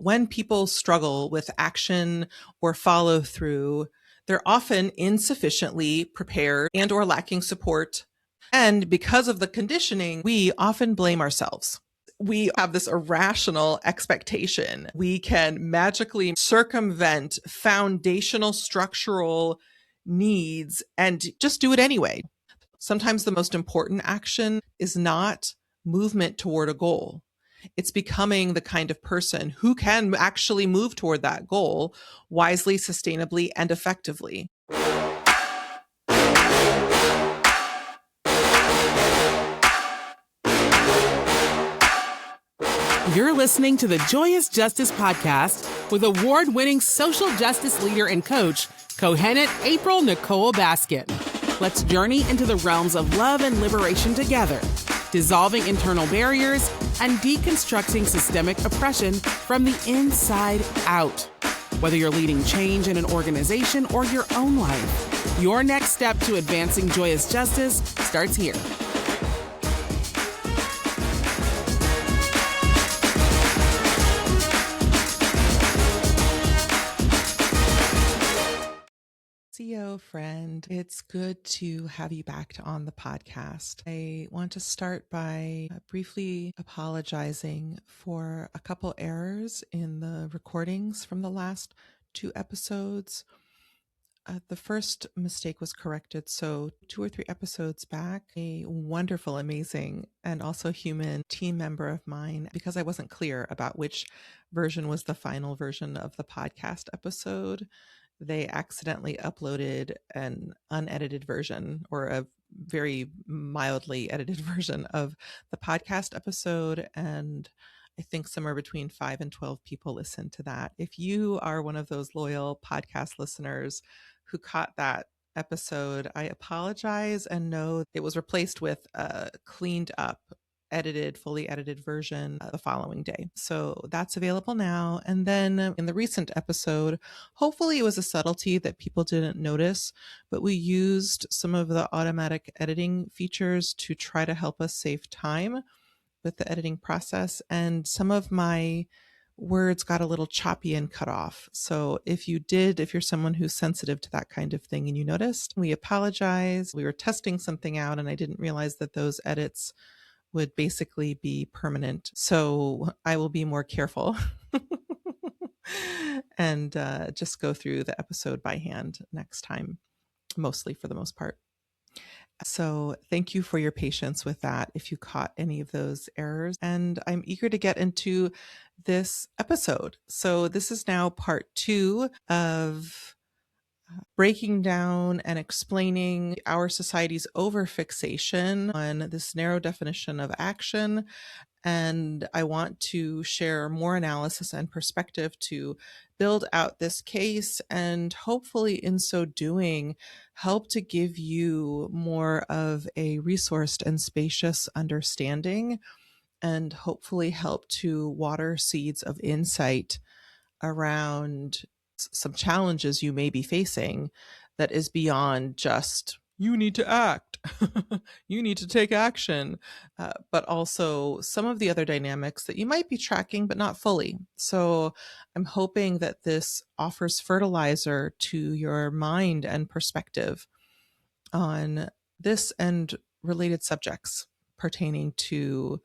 When people struggle with action or follow through, they're often insufficiently prepared and or lacking support. And because of the conditioning, we often blame ourselves. We have this irrational expectation. We can magically circumvent foundational structural needs and just do it anyway. Sometimes the most important action is not movement toward a goal. It's becoming the kind of person who can actually move toward that goal wisely, sustainably, and effectively. You're listening to the Joyous Justice podcast with award-winning social justice leader and coach, Kohenet April N Baskin. Let's journey into the realms of love and liberation together, dissolving internal barriers and deconstructing systemic oppression from the inside out. Whether you're leading change in an organization or your own life, your next step to advancing joyous justice starts here. CEO friend, it's good to have you back on the podcast. I want to start by briefly apologizing for a couple errors in the recordings from the last 2 episodes. The first mistake was corrected. So 2 or 3 episodes back, a wonderful, amazing, and also human team member of mine, because I wasn't clear about which version was the final version of the podcast episode, they accidentally uploaded an unedited version or a very mildly edited version of the podcast episode. And I think somewhere between 5 and 12 people listened to that. If you are one of those loyal podcast listeners who caught that episode, I apologize and know it was replaced with a cleaned up, fully edited version the following day. So that's available now. And then in the recent episode, hopefully it was a subtlety that people didn't notice, but we used some of the automatic editing features to try to help us save time with the editing process. And some of my words got a little choppy and cut off. So if you're someone who's sensitive to that kind of thing and you noticed, we apologize. We were testing something out and I didn't realize that those edits would basically be permanent. So I will be more careful and just go through the episode by hand next time, mostly for the most part. So thank you for your patience with that if you caught any of those errors. And I'm eager to get into this episode. So this is now part 2 of breaking down and explaining our society's overfixation on this narrow definition of action. And I want to share more analysis and perspective to build out this case and hopefully in so doing help to give you more of a resourced and spacious understanding and hopefully help to water seeds of insight around some challenges you may be facing that is beyond just you need to act, you need to take action, but also some of the other dynamics that you might be tracking but not fully. So I'm hoping that this offers fertilizer to your mind and perspective on this and related subjects pertaining to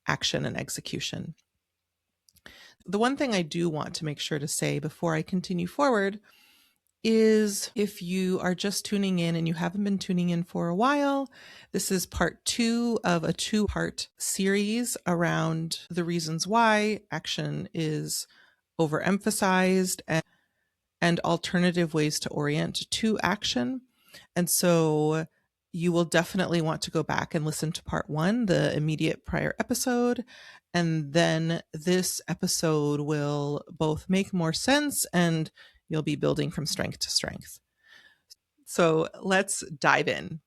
action and execution. The one thing I do want to make sure to say before I continue forward is if you are just tuning in and you haven't been tuning in for a while, this is part 2 of a 2-part series around the reasons why action is overemphasized and alternative ways to orient to action. And so you will definitely want to go back and listen to part 1, the immediate prior episode. And then this episode will both make more sense and you'll be building from strength to strength. So let's dive in.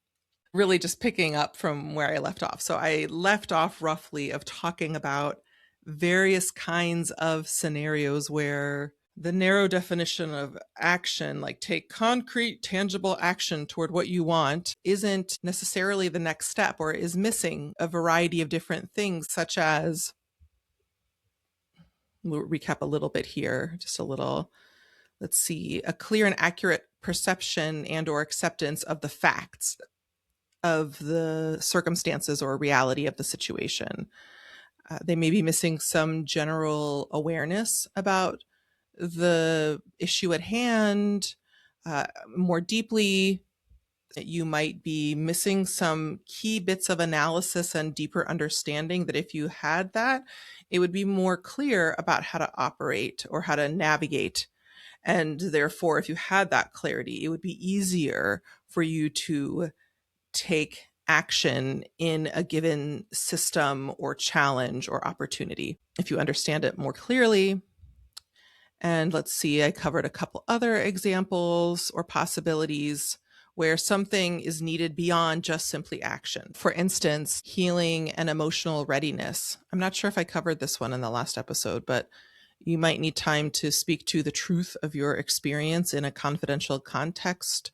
Really just picking up from where I left off. So I left off roughly of talking about various kinds of scenarios where the narrow definition of action, like take concrete, tangible action toward what you want, isn't necessarily the next step or is missing a variety of different things, such as We'll recap a little bit here, just a little. Let's see, a clear and accurate perception and or acceptance of the facts of the circumstances or reality of the situation. They may be missing some general awareness about the issue at hand. More deeply, you might be missing some key bits of analysis and deeper understanding that if you had that, it would be more clear about how to operate or how to navigate. And therefore, if you had that clarity, it would be easier for you to take action in a given system or challenge or opportunity if you understand it more clearly. And let's see, I covered a couple other examples or possibilities where something is needed beyond just simply action. For instance, healing and emotional readiness. I'm not sure if I covered this one in the last episode, but you might need time to speak to the truth of your experience in a confidential context,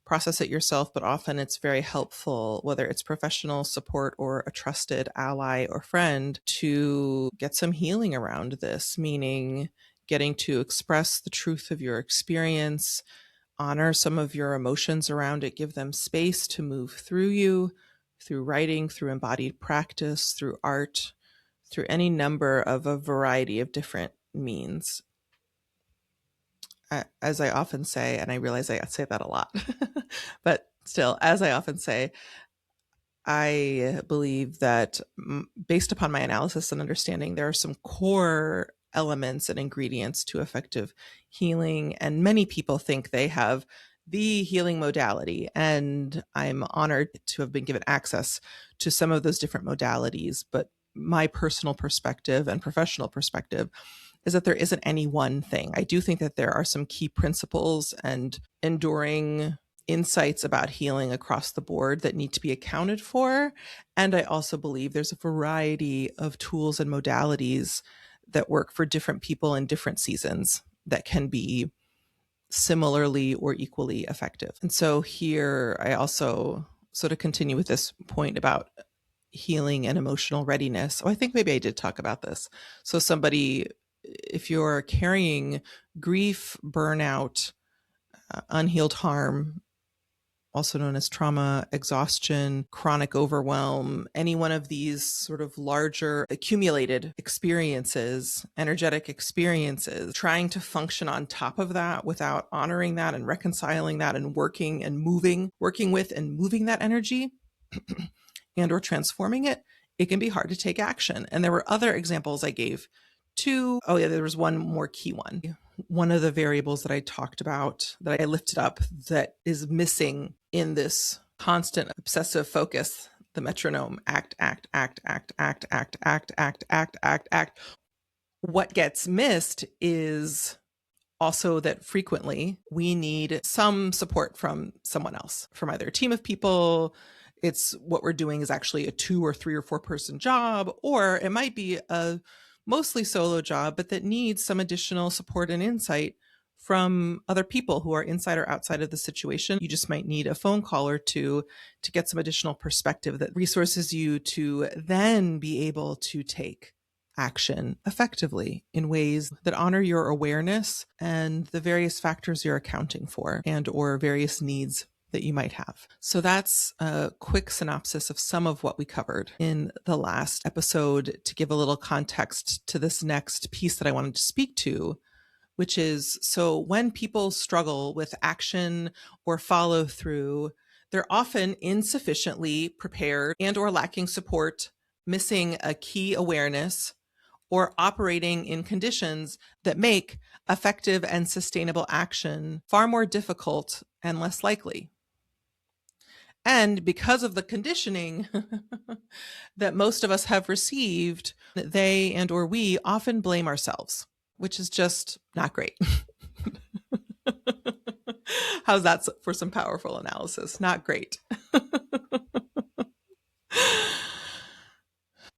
process it yourself, but often it's very helpful, whether it's professional support or a trusted ally or friend, to get some healing around this, meaning getting to express the truth of your experience, honor some of your emotions around it, give them space to move through you, through writing, through embodied practice, through art, through any number of a variety of different means. As I often say, and I realize I say that a lot, but still, as I often say, I believe that based upon my analysis and understanding, there are some core elements and ingredients to effective healing. And many people think they have the healing modality. And I'm honored to have been given access to some of those different modalities. But my personal perspective and professional perspective is that there isn't any one thing. I do think that there are some key principles and enduring insights about healing across the board that need to be accounted for. And I also believe there's a variety of tools and modalities that work for different people in different seasons that can be similarly or equally effective. And so here I also sort of continue with this point about healing and emotional readiness. Oh, I think maybe I did talk about this. So somebody, if you're carrying grief, burnout, unhealed harm, also known as trauma, exhaustion, chronic overwhelm, any one of these sort of larger accumulated experiences, energetic experiences, trying to function on top of that without honoring that and reconciling that and working with and moving that energy and or transforming it, it can be hard to take action. And there were other examples I gave too. Oh yeah, there was one more key one. One of the variables that I talked about, that I lifted up, that is missing in this constant obsessive focus, the metronome, act. What gets missed is also that frequently we need some support from someone else, from either a team of people. It's what we're doing is actually a 2 or 3 or 4 person job, or it might be a mostly solo job, but that needs some additional support and insight from other people who are inside or outside of the situation. You just might need a phone call or two to get some additional perspective that resources you to then be able to take action effectively in ways that honor your awareness and the various factors you're accounting for and or various needs that you might have. So that's a quick synopsis of some of what we covered in the last episode to give a little context to this next piece that I wanted to speak to, which is, so when people struggle with action or follow through, they're often insufficiently prepared and or lacking support, missing a key awareness, or operating in conditions that make effective and sustainable action far more difficult and less likely. And because of the conditioning that most of us have received, they and or we often blame ourselves, which is just not great. How's that for some powerful analysis? Not great.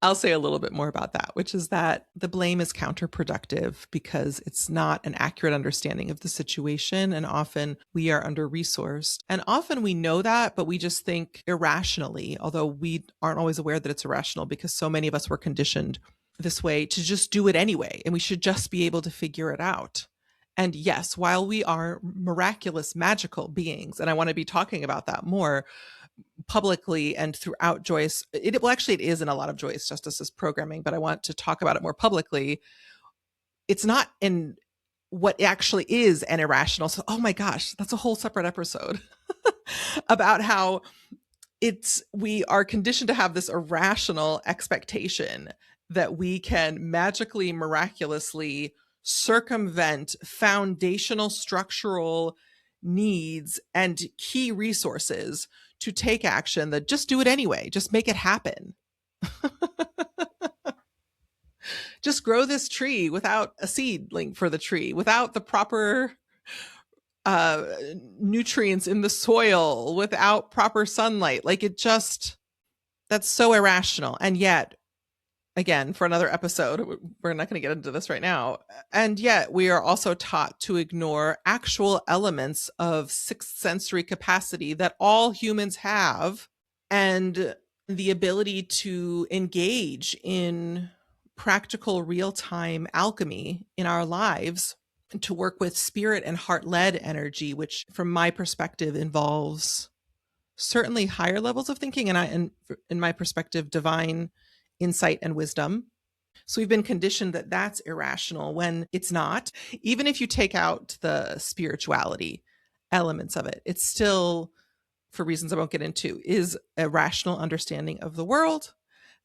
I'll say a little bit more about that, which is that the blame is counterproductive because it's not an accurate understanding of the situation. And often we are under-resourced. And often we know that, but we just think irrationally, although we aren't always aware that it's irrational because so many of us were conditioned this way to just do it anyway, and we should just be able to figure it out. And yes, while we are miraculous, magical beings, and I want to be talking about that more publicly and throughout Joyous, it is in a lot of Joyous Justice's programming, but I want to talk about it more publicly. It's not in what actually is an irrational. So, oh my gosh, that's a whole separate episode about how we are conditioned to have this irrational expectation that we can magically, miraculously circumvent foundational structural needs and key resources to take action, that just do it anyway, just make it happen. Just grow this tree without a seedling for the tree, without the proper nutrients in the soil, without proper sunlight. Like, that's so irrational. And yet, again, for another episode, we're not going to get into this right now. And yet we are also taught to ignore actual elements of sixth sensory capacity that all humans have, and the ability to engage in practical real-time alchemy in our lives, to work with spirit and heart-led energy, which from my perspective involves certainly higher levels of thinking, and in my perspective, divine insight and wisdom. So we've been conditioned that that's irrational when it's not. Even if you take out the spirituality elements of it, it's still, for reasons I won't get into, is a rational understanding of the world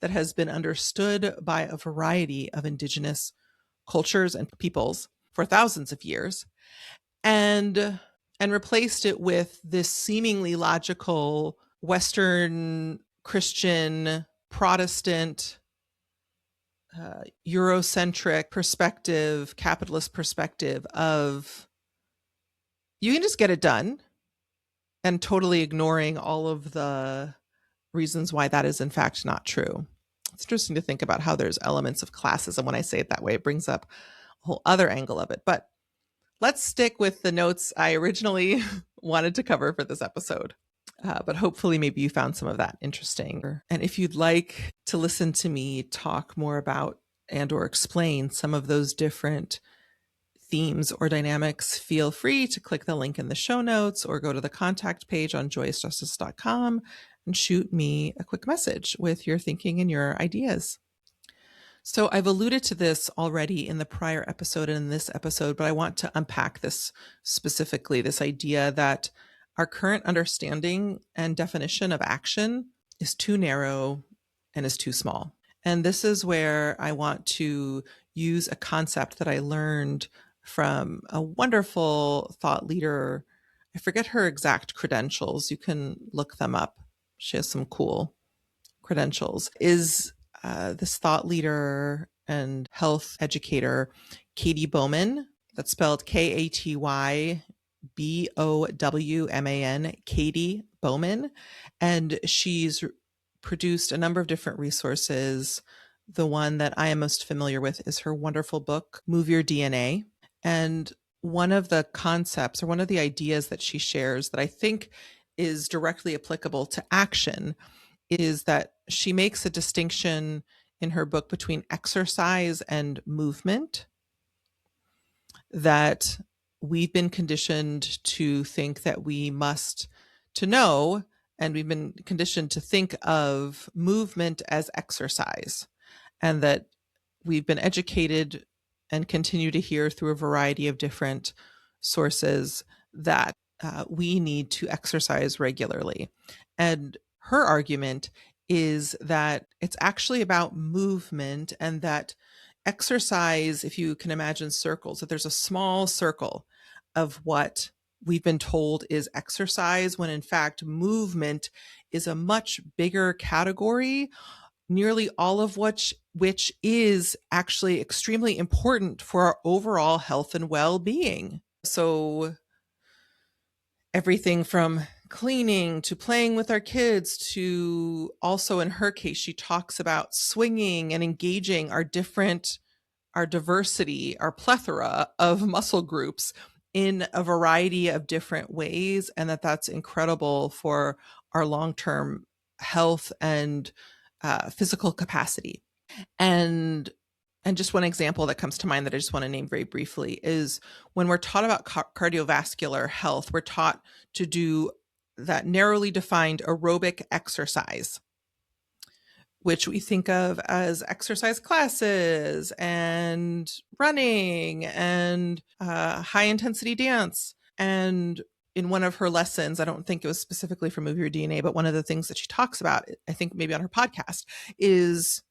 that has been understood by a variety of indigenous cultures and peoples for thousands of years, and replaced it with this seemingly logical Western Christian Protestant Eurocentric perspective, capitalist perspective of you can just get it done, and totally ignoring all of the reasons why that is in fact not true. It's interesting to think about how there's elements of classism. When I say it that way, it brings up a whole other angle of it. But let's stick with the notes I originally wanted to cover for this episode. But hopefully maybe you found some of that interesting. And if you'd like to listen to me talk more about and or explain some of those different themes or dynamics, feel free to click the link in the show notes or go to the contact page on joyousjustice.com and shoot me a quick message with your thinking and your ideas. So I've alluded to this already in the prior episode and in this episode, but I want to unpack this specifically, this idea that our current understanding and definition of action is too narrow and is too small. And this is where I want to use a concept that I learned from a wonderful thought leader. I forget her exact credentials. You can look them up. She has some cool credentials. Is this thought leader and health educator, Katy Bowman. That's spelled Katybowman, Katy Bowman. And she's produced a number of different resources. The one that I am most familiar with is her wonderful book, Move Your DNA. And one of the concepts or one of the ideas that she shares that I think is directly applicable to action is that she makes a distinction in her book between exercise and movement, that we've been conditioned to think that we must to know, and we've been conditioned to think of movement as exercise, and that we've been educated and continue to hear through a variety of different sources that we need to exercise regularly. And her argument is that it's actually about movement, and that exercise, if you can imagine circles, that there's a small circle of what we've been told is exercise, when in fact movement is a much bigger category, nearly all of which is actually extremely important for our overall health and well-being. So everything from cleaning to playing with our kids to, also in her case, she talks about swinging and engaging our diversity, our plethora of muscle groups in a variety of different ways, and that's incredible for our long-term health and physical capacity. And And just one example that comes to mind that I just want to name very briefly is when we're taught about cardiovascular health, we're taught to do that narrowly defined aerobic exercise, which we think of as exercise classes and running and high intensity dance. And in one of her lessons, I don't think it was specifically for Move Your DNA, but one of the things that she talks about, I think maybe on her podcast, is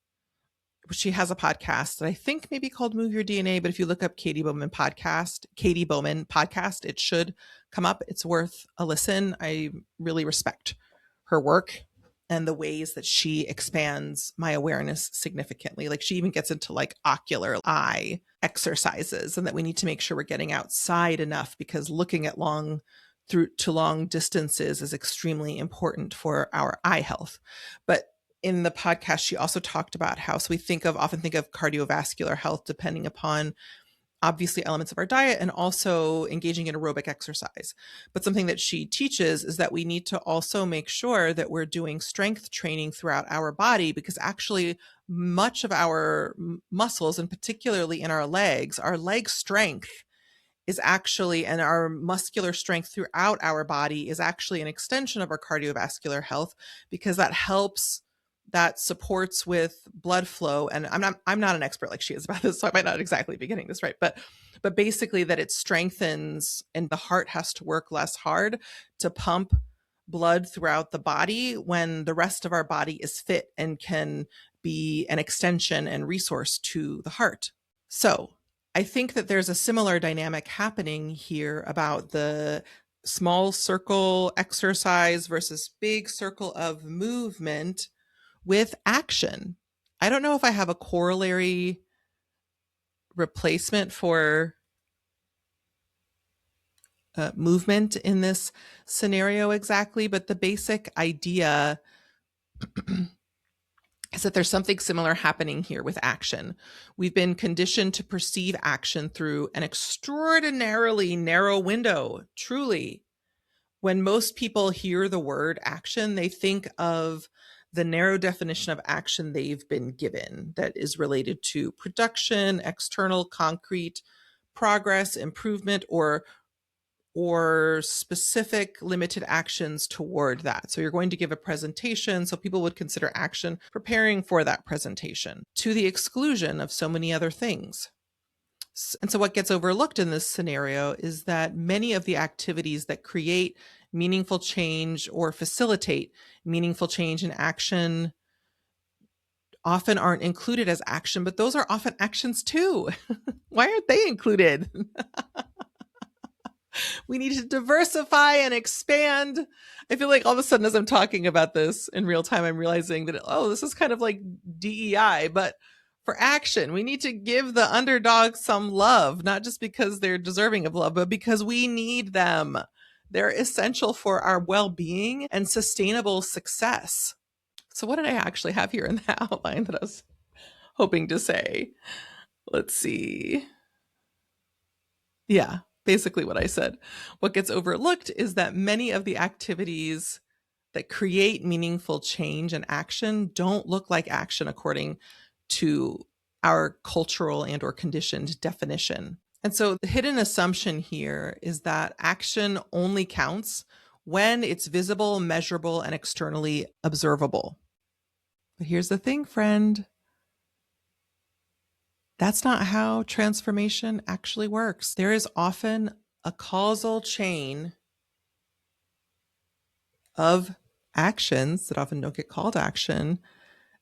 she has a podcast that I think maybe called Move Your DNA, but if you look up Katy Bowman podcast, it should come up. It's worth a listen. I really respect her work and the ways that she expands my awareness significantly. Like she even gets into like ocular eye exercises, and that we need to make sure we're getting outside enough because looking at long distances is extremely important for our eye health. But in the podcast, she also talked about how, so we often think of cardiovascular health depending upon obviously elements of our diet and also engaging in aerobic exercise. But something that she teaches is that we need to also make sure that we're doing strength training throughout our body, because actually much of our muscles, and particularly in our leg strength is actually, and our muscular strength throughout our body is actually an extension of our cardiovascular health, because that supports with blood flow. And I'm not an expert like she is about this, so I might not exactly be getting this right, but basically that it strengthens, and the heart has to work less hard to pump blood throughout the body when the rest of our body is fit and can be an extension and resource to the heart. So I think that there's a similar dynamic happening here about the small circle exercise versus big circle of movement with action. I don't know if I have a corollary replacement for movement in this scenario exactly, but the basic idea is that there's something similar happening here with action. We've been conditioned to perceive action through an extraordinarily narrow window, truly. When most people hear the word action, they think of the narrow definition of action they've been given that is related to production, external, concrete progress, improvement, or specific limited actions toward that. So you're going to give a presentation, so people would consider action preparing for that presentation, to the exclusion of so many other things. And so what gets overlooked in this scenario is that many of the activities that create meaningful change or facilitate meaningful change in action often aren't included as action, but those are often actions too. Why aren't they included? We need to diversify and expand. I feel like all of a sudden, as I'm talking about this in real time, I'm realizing that, this is kind of like DEI, but for action, we need to give the underdog some love, not just because they're deserving of love, but because we need them. They're essential for our well-being and sustainable success. So what did I actually have here in the outline that I was hoping to say? Let's see. Yeah, basically what I said. What gets overlooked is that many of the activities that create meaningful change and action don't look like action according to our cultural and or conditioned definition. And so the hidden assumption here is that action only counts when it's visible, measurable, and externally observable. But here's the thing, friend. That's not how transformation actually works. There is often a causal chain of actions that often don't get called action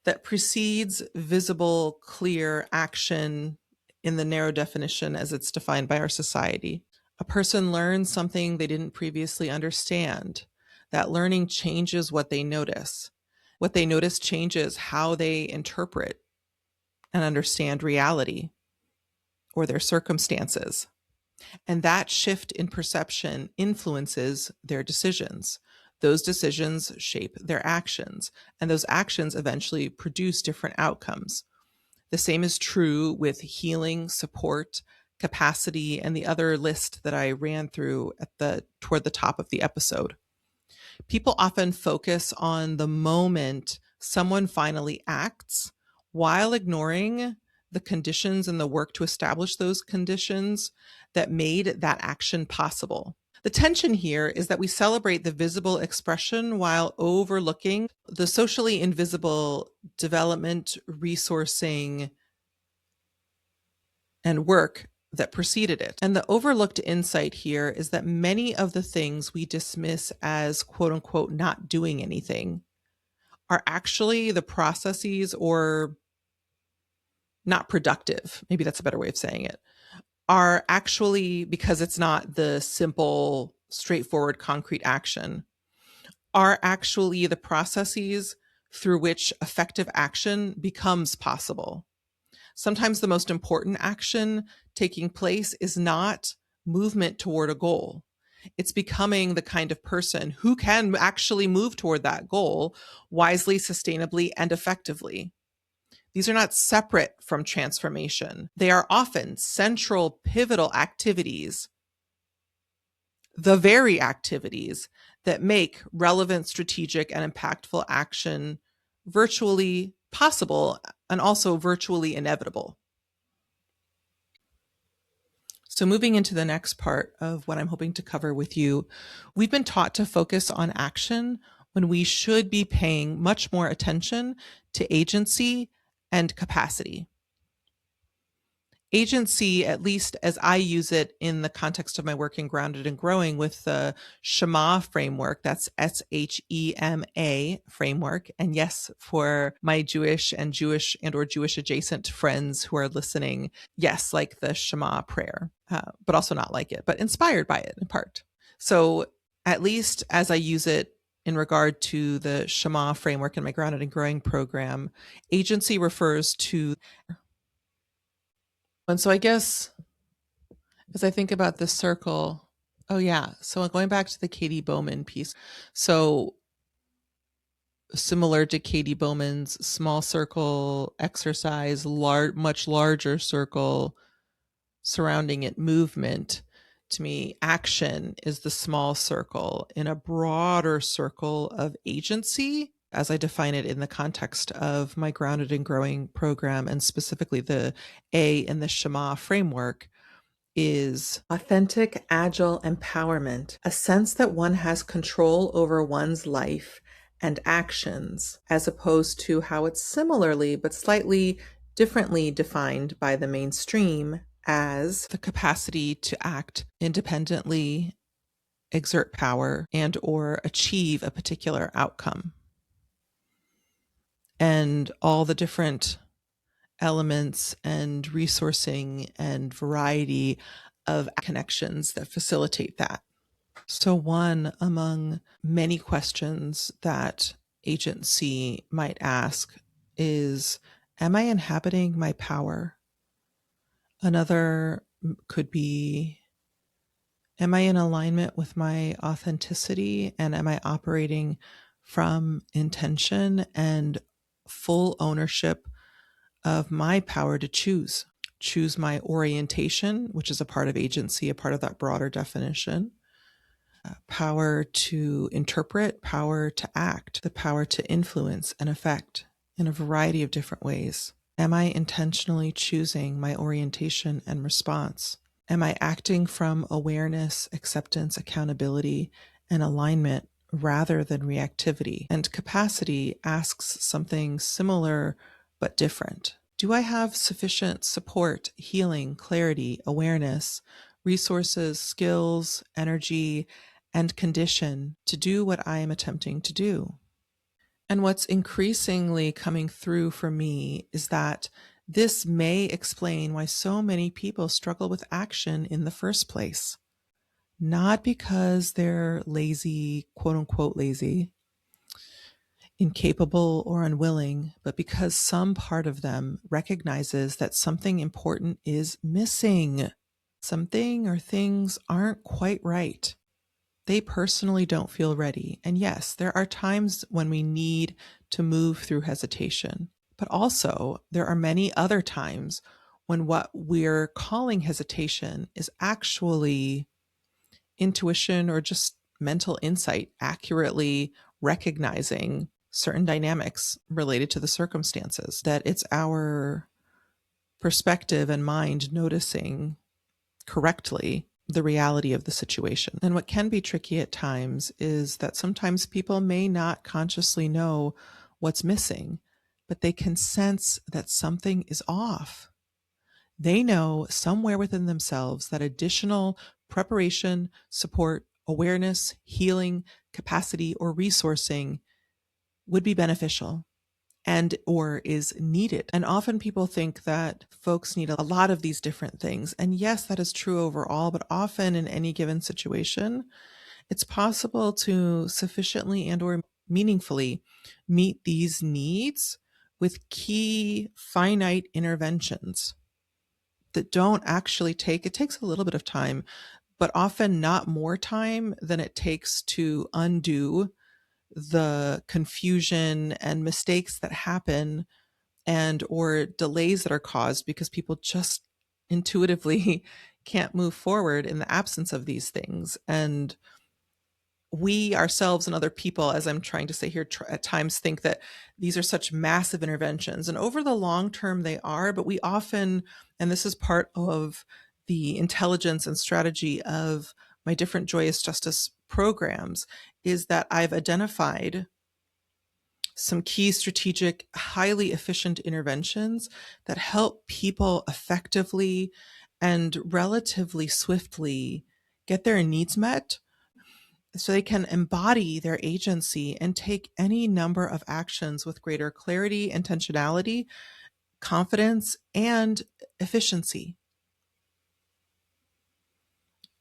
that precedes visible, clear action in the narrow definition as it's defined by our society. A person learns something they didn't previously understand. That learning changes what they notice. What they notice changes how they interpret and understand reality or their circumstances. And that shift in perception influences their decisions. Those decisions shape their actions, and those actions eventually produce different outcomes. The same is true with healing, support, capacity, and the other list that I ran through toward the top of the episode. People often focus on the moment someone finally acts while ignoring the conditions and the work to establish those conditions that made that action possible. The tension here is that we celebrate the visible expression while overlooking the socially invisible development, resourcing, and work that preceded it. And the overlooked insight here is that many of the things we dismiss as quote unquote not doing anything are actually the processes, or not productive, maybe that's a better way of saying it, are actually, because it's not the simple, straightforward, concrete action, are actually the processes through which effective action becomes possible. Sometimes the most important action taking place is not movement toward a goal. It's becoming the kind of person who can actually move toward that goal wisely, sustainably, and effectively. These are not separate from transformation. They are often central, pivotal activities, the very activities that make relevant, strategic, and impactful action virtually possible and also virtually inevitable. So moving into the next part of what I'm hoping to cover with you, we've been taught to focus on action when we should be paying much more attention to agency and capacity. Agency, at least as I use it in the context of my work in Grounded and Growing with the Shema framework, that's SHEMA framework. And yes, for my Jewish and or Jewish adjacent friends who are listening, yes, like the Shema prayer, but also not like it, but inspired by it in part. So at least as I use it in regard to the Shema framework in my Grounded and Growing program, agency refers to. And so I guess as I think about this circle, oh yeah, so going back to the Katy Bowman piece. So similar to Katy Bowman's small circle exercise, much larger circle surrounding it movement, to me, action is the small circle in a broader circle of agency, as I define it in the context of my Grounded and Growing program, and specifically the A in the Shema framework, is authentic, agile empowerment, a sense that one has control over one's life and actions, as opposed to how it's similarly but slightly differently defined by the mainstream as the capacity to act independently, exert power, and or achieve a particular outcome. And all the different elements and resourcing and variety of connections that facilitate that. So one among many questions that agency might ask is, am I inhabiting my power? Another could be, am I in alignment with my authenticity, and am I operating from intention and full ownership of my power to choose my orientation, which is a part of agency, a part of that broader definition, power to interpret, power to act, the power to influence and affect in a variety of different ways. Am I intentionally choosing my orientation and response? Am I acting from awareness, acceptance, accountability, and alignment rather than reactivity? And capacity asks something similar but different. Do I have sufficient support, healing, clarity, awareness, resources, skills, energy, and condition to do what I am attempting to do? And what's increasingly coming through for me is that this may explain why so many people struggle with action in the first place. Not because they're lazy, quote unquote lazy, incapable or unwilling, but because some part of them recognizes that something important is missing. Something or things aren't quite right. They personally don't feel ready. And yes, there are times when we need to move through hesitation, but also there are many other times when what we're calling hesitation is actually intuition or just mental insight, accurately recognizing certain dynamics related to the circumstances, that it's our perspective and mind noticing correctly the reality of the situation. And what can be tricky at times is that sometimes people may not consciously know what's missing, but they can sense that something is off. They know somewhere within themselves that additional preparation, support, awareness, healing, capacity, or resourcing would be beneficial and or is needed. And often people think that folks need a lot of these different things. And yes, that is true overall, but often in any given situation, it's possible to sufficiently and or meaningfully meet these needs with key finite interventions that don't actually it takes a little bit of time, but often not more time than it takes to undo the confusion and mistakes that happen and or delays that are caused because people just intuitively can't move forward in the absence of these things. And we ourselves and other people, as I'm trying to say here, at times think that these are such massive interventions. And over the long term, they are, but we often, and this is part of the intelligence and strategy of my different Joyous Justice programs, is that I've identified some key strategic, highly efficient interventions that help people effectively and relatively swiftly get their needs met so they can embody their agency and take any number of actions with greater clarity, intentionality, confidence, and efficiency.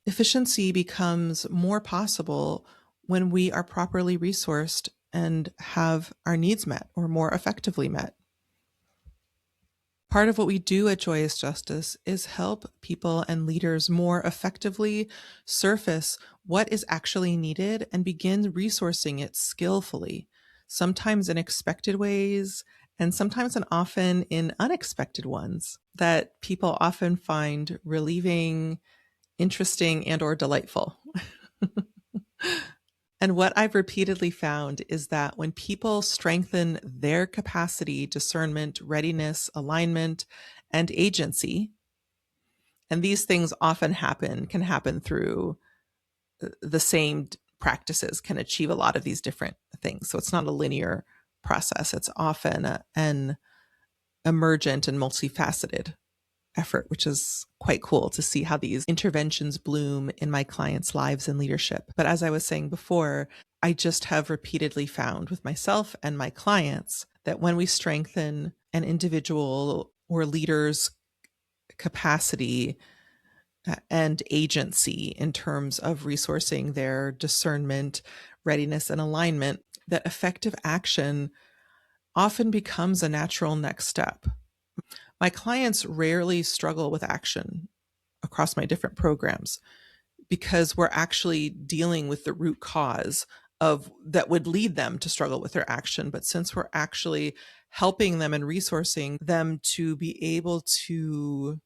Efficiency becomes more possible when we are properly resourced and have our needs met or more effectively met. Part of what we do at Joyous Justice is help people and leaders more effectively surface what is actually needed and begin resourcing it skillfully, sometimes in expected ways, and sometimes and often in unexpected ones that people often find relieving, interesting, and or delightful. And what I've repeatedly found is that when people strengthen their capacity, discernment, readiness, alignment, and agency, and these things often can happen through the same practices, can achieve a lot of these different things. So it's not a linear process. It's often an emergent and multifaceted effort, which is quite cool to see how these interventions bloom in my clients' lives and leadership. But as I was saying before, I just have repeatedly found with myself and my clients that when we strengthen an individual or leader's capacity and agency in terms of resourcing their discernment, readiness, and alignment, that effective action often becomes a natural next step. My clients rarely struggle with action across my different programs because we're actually dealing with the root cause of that would lead them to struggle with their action. But since we're actually helping them and resourcing them to be able to,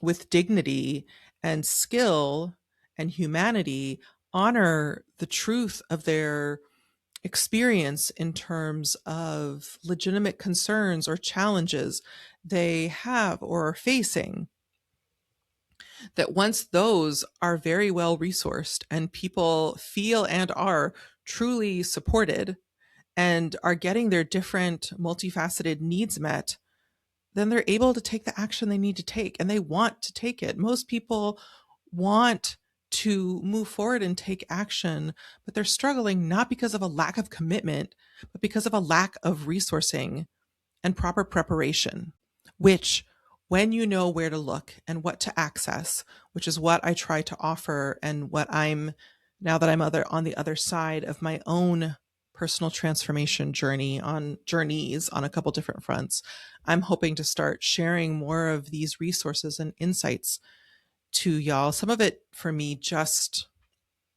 with dignity and skill and humanity, honor the truth of their experience in terms of legitimate concerns or challenges they have or are facing, that once those are very well resourced and people feel and are truly supported and are getting their different multifaceted needs met, then they're able to take the action they need to take, and they want to take it. Most people want to move forward and take action, but they're struggling not because of a lack of commitment, but because of a lack of resourcing and proper preparation, which when you know where to look and what to access, which is what I try to offer and what I'm, now that I'm on the other side of my own personal transformation journeys on a couple different fronts, I'm hoping to start sharing more of these resources and insights to y'all. Some of it for me just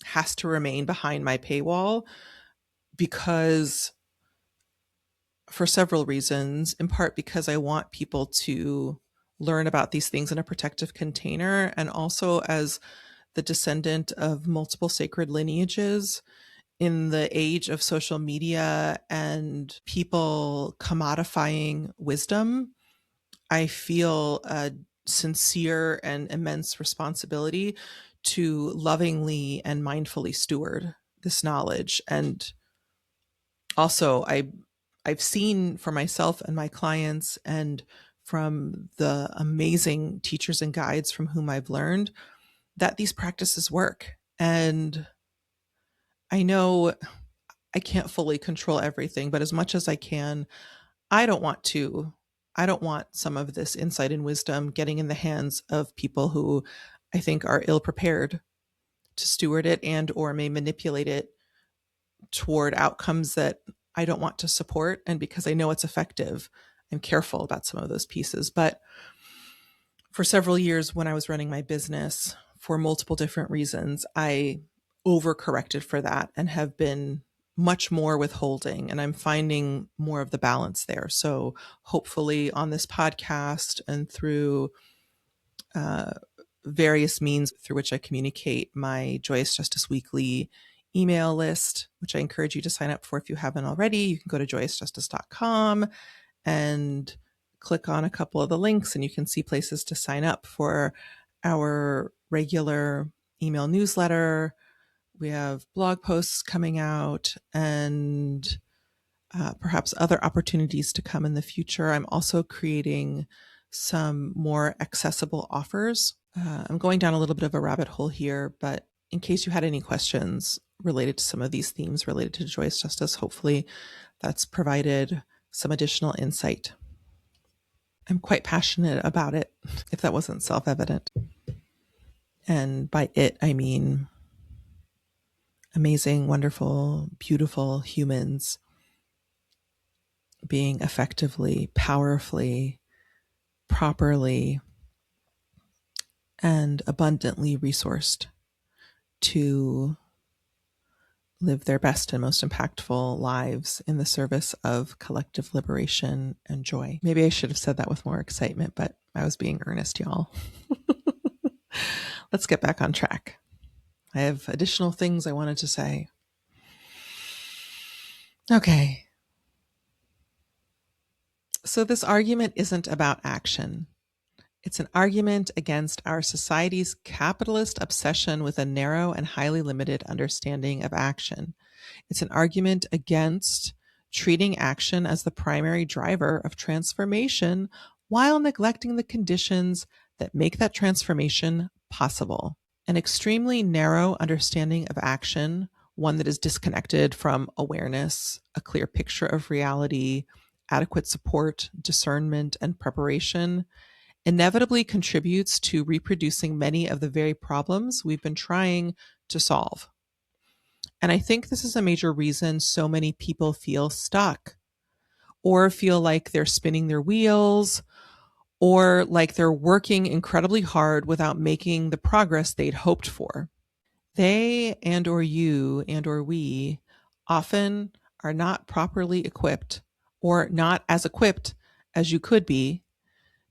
has to remain behind my paywall because for several reasons, in part because I want people to learn about these things in a protective container, and also as the descendant of multiple sacred lineages in the age of social media and people commodifying wisdom, I feel a sincere and immense responsibility to lovingly and mindfully steward this knowledge. And also, I've seen for myself and my clients, and from the amazing teachers and guides from whom I've learned, that these practices work. And I know I can't fully control everything, but as much as I can, I don't want to. I don't want some of this insight and wisdom getting in the hands of people who I think are ill prepared to steward it and or may manipulate it toward outcomes that I don't want to support. And because I know it's effective, I'm careful about some of those pieces. But for several years when I was running my business, for multiple different reasons, I overcorrected for that and have been much more withholding, and I'm finding more of the balance there. So hopefully on this podcast and through uh, various means through which I communicate, my Joyous Justice Weekly email list, which I encourage you to sign up for if you haven't already. You can go to joyousjustice.com and click on a couple of the links, and you can see places to sign up for our regular email newsletter. We have blog posts coming out, and perhaps other opportunities to come in the future. I'm also creating some more accessible offers. I'm going down a little bit of a rabbit hole here, but in case you had any questions related to some of these themes related to Joyous Justice, hopefully that's provided some additional insight. I'm quite passionate about it, if that wasn't self-evident. And by it, I mean amazing, wonderful, beautiful humans being effectively, powerfully, properly, and abundantly resourced to live their best and most impactful lives in the service of collective liberation and joy. Maybe I should have said that with more excitement, but I was being earnest, y'all. Let's get back on track. I have additional things I wanted to say. Okay. So this argument isn't about action. It's an argument against our society's capitalist obsession with a narrow and highly limited understanding of action. It's an argument against treating action as the primary driver of transformation while neglecting the conditions that make that transformation possible. An extremely narrow understanding of action, one that is disconnected from awareness, a clear picture of reality, adequate support, discernment, and preparation, inevitably contributes to reproducing many of the very problems we've been trying to solve. And I think this is a major reason so many people feel stuck or feel like they're spinning their wheels or like they're working incredibly hard without making the progress they'd hoped for. They and or you and or we often are not properly equipped or not as equipped as you could be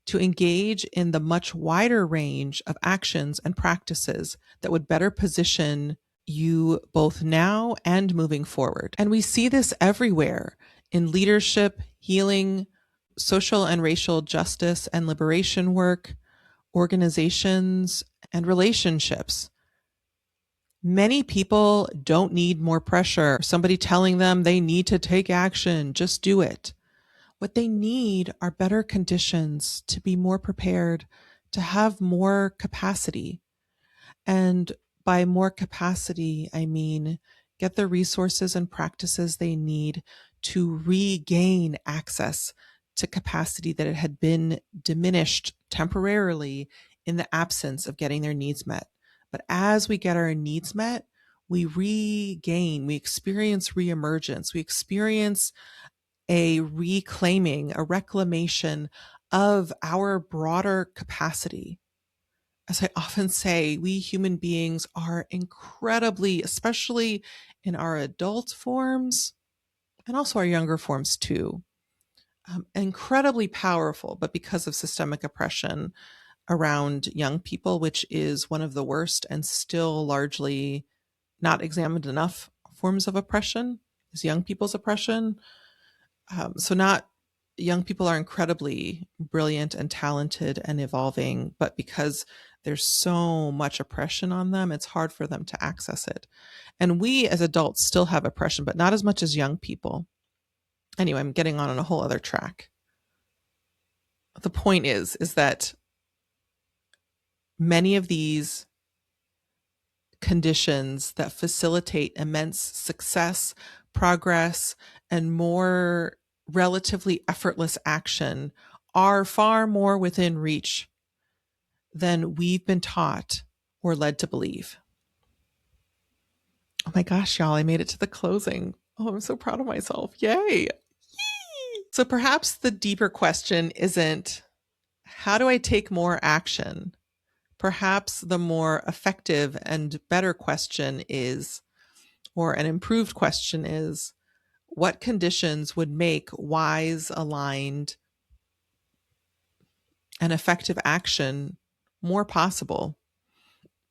to engage in the much wider range of actions and practices that would better position you both now and moving forward. And we see this everywhere in leadership, healing, social and racial justice and liberation work, organizations, and relationships. Many people don't need more pressure, somebody telling them they need to take action, just do it. What they need are better conditions to be more prepared, to have more capacity. And by more capacity, I mean get the resources and practices they need to regain access to capacity that it had been diminished temporarily in the absence of getting their needs met. But as we get our needs met, we regain, we experience reemergence, we experience a reclaiming, a reclamation of our broader capacity. As I often say, we human beings are incredibly, especially in our adult forms and also our younger forms too, incredibly powerful, but because of systemic oppression around young people, which is one of the worst and still largely not examined enough forms of oppression, is young people's oppression. So not young people are incredibly brilliant and talented and evolving, but because there's so much oppression on them, it's hard for them to access it. And we as adults still have oppression, but not as much as young people. Anyway, I'm getting on a whole other track. The point is that many of these conditions that facilitate immense success, progress, and more relatively effortless action are far more within reach than we've been taught or led to believe. Oh my gosh, y'all, I made it to the closing. Oh, I'm so proud of myself. Yay. So perhaps the deeper question isn't, how do I take more action? Perhaps the more effective and better question is, or an improved question is, what conditions would make wise, aligned, and effective action more possible,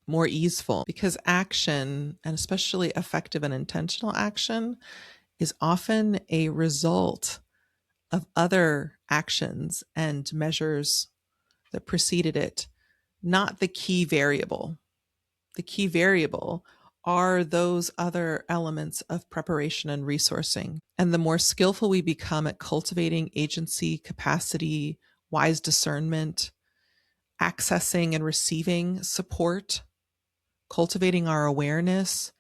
more easeful? Because action, and especially effective and intentional action, is often a result of other actions and measures that preceded it, not the key variable. The key variable are those other elements of preparation and resourcing. And the more skillful we become at cultivating agency, capacity, wise discernment, accessing and receiving support, cultivating our awareness,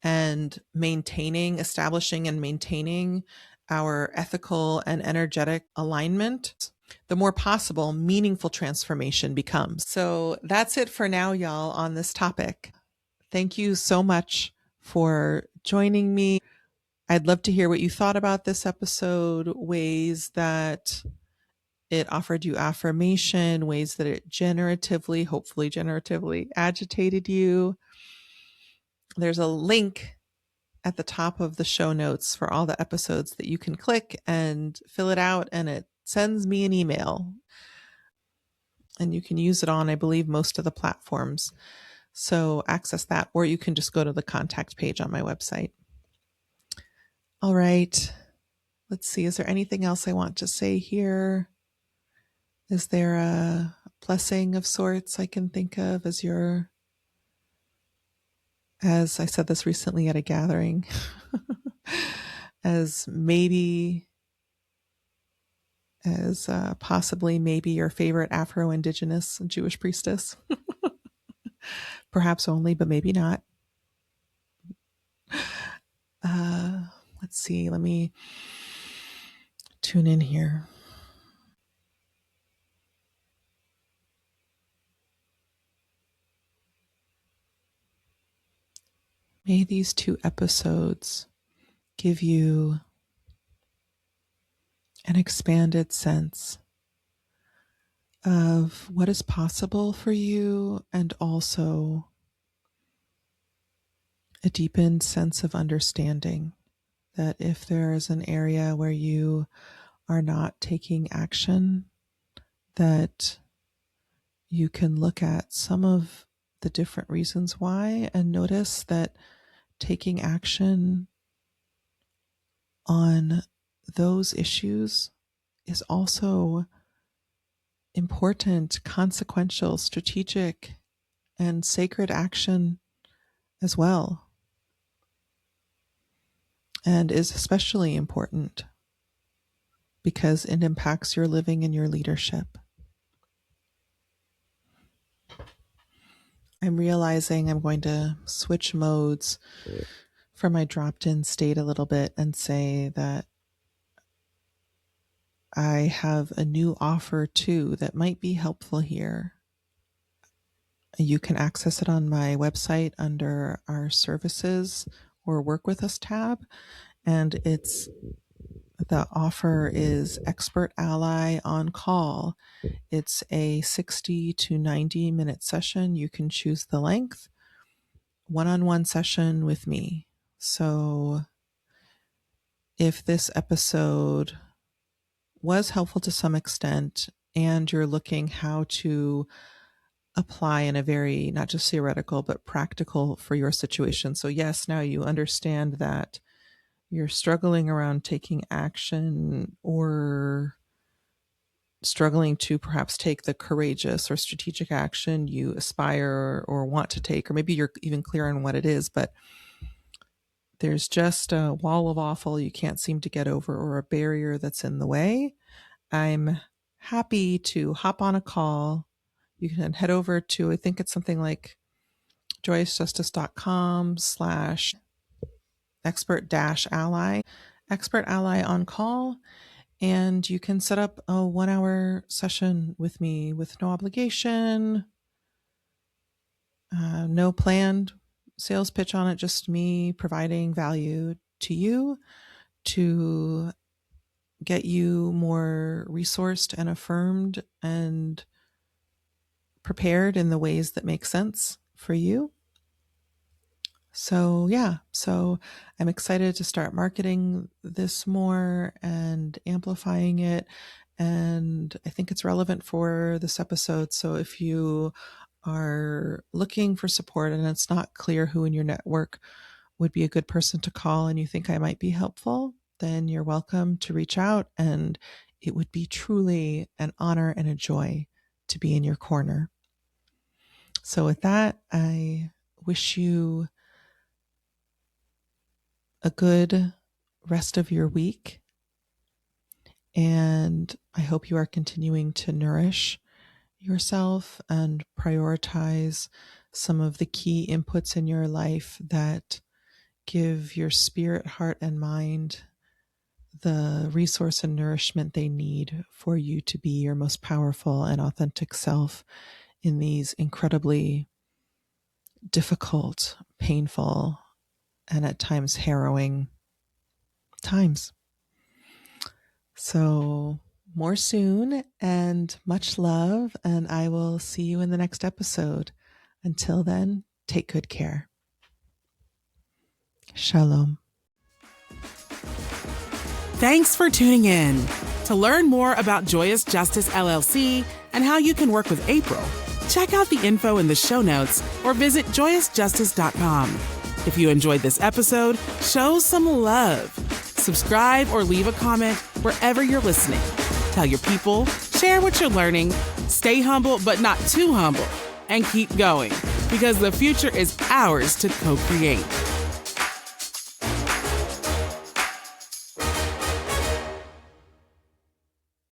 and establishing and maintaining our ethical and energetic alignment, the more possible meaningful transformation becomes. So that's it for now, y'all, on this topic. Thank you so much for joining me. I'd love to hear what you thought about this episode, ways that it offered you affirmation, ways that it hopefully generatively agitated you. There's a link at the top of the show notes for all the episodes that you can click and fill it out, and it sends me an email. And you can use it on, I believe, most of the platforms. So access that, or you can just go to the contact page on my website. All right. Let's see. Is there anything else I want to say here? Is there a blessing of sorts I can think of as I said this recently at a gathering, possibly maybe your favorite Afro-Indigenous Jewish priestess? Perhaps only, but maybe not. Let's see. Let me tune in here. May these 2 episodes give you an expanded sense of what is possible for you, and also a deepened sense of understanding that if there is an area where you are not taking action, that you can look at some of the different reasons why and notice that taking action on those issues is also important, consequential, strategic, and sacred action as well, and is especially important because it impacts your living and your leadership. I'm realizing I'm going to switch modes for my dropped-in state a little bit and say that I have a new offer too that might be helpful here. You can access it on my website under our services or work with us tab. And the offer is Expert Ally on Call. It's a 60 to 90 minute session. You can choose the length, one-on-one session with me. So if this episode was helpful to some extent, and you're looking how to apply in a very, not just theoretical, but practical for your situation. So yes, now you understand that you're struggling around taking action or struggling to perhaps take the courageous or strategic action you aspire or want to take, or maybe you're even clear on what it is, but there's just a wall of awful you can't seem to get over or a barrier that's in the way, I'm happy to hop on a call. You can head over to, I think it's something like joyousjustice.com/expert-ally, expert ally on call. And you can set up a 1-hour session with me with no obligation, no planned sales pitch on it, just me providing value to you to get you more resourced and affirmed and prepared in the ways that make sense for you. So I'm excited to start marketing this more and amplifying it. And I think it's relevant for this episode. So if you are looking for support and it's not clear who in your network would be a good person to call and you think I might be helpful, then you're welcome to reach out, and it would be truly an honor and a joy to be in your corner. So with that, I wish you a good rest of your week, and I hope you are continuing to nourish yourself and prioritize some of the key inputs in your life that give your spirit, heart, and mind the resource and nourishment they need for you to be your most powerful and authentic self in these incredibly difficult, painful, and at times harrowing times. So more soon, and much love, and I will see you in the next episode. Until then, take good care. Shalom. Thanks for tuning in. To learn more about Joyous Justice LLC and how you can work with April, check out the info in the show notes or visit joyousjustice.com. If you enjoyed this episode, show some love. Subscribe or leave a comment wherever you're listening. Tell your people, share what you're learning, stay humble but not too humble, and keep going, because the future is ours to co-create.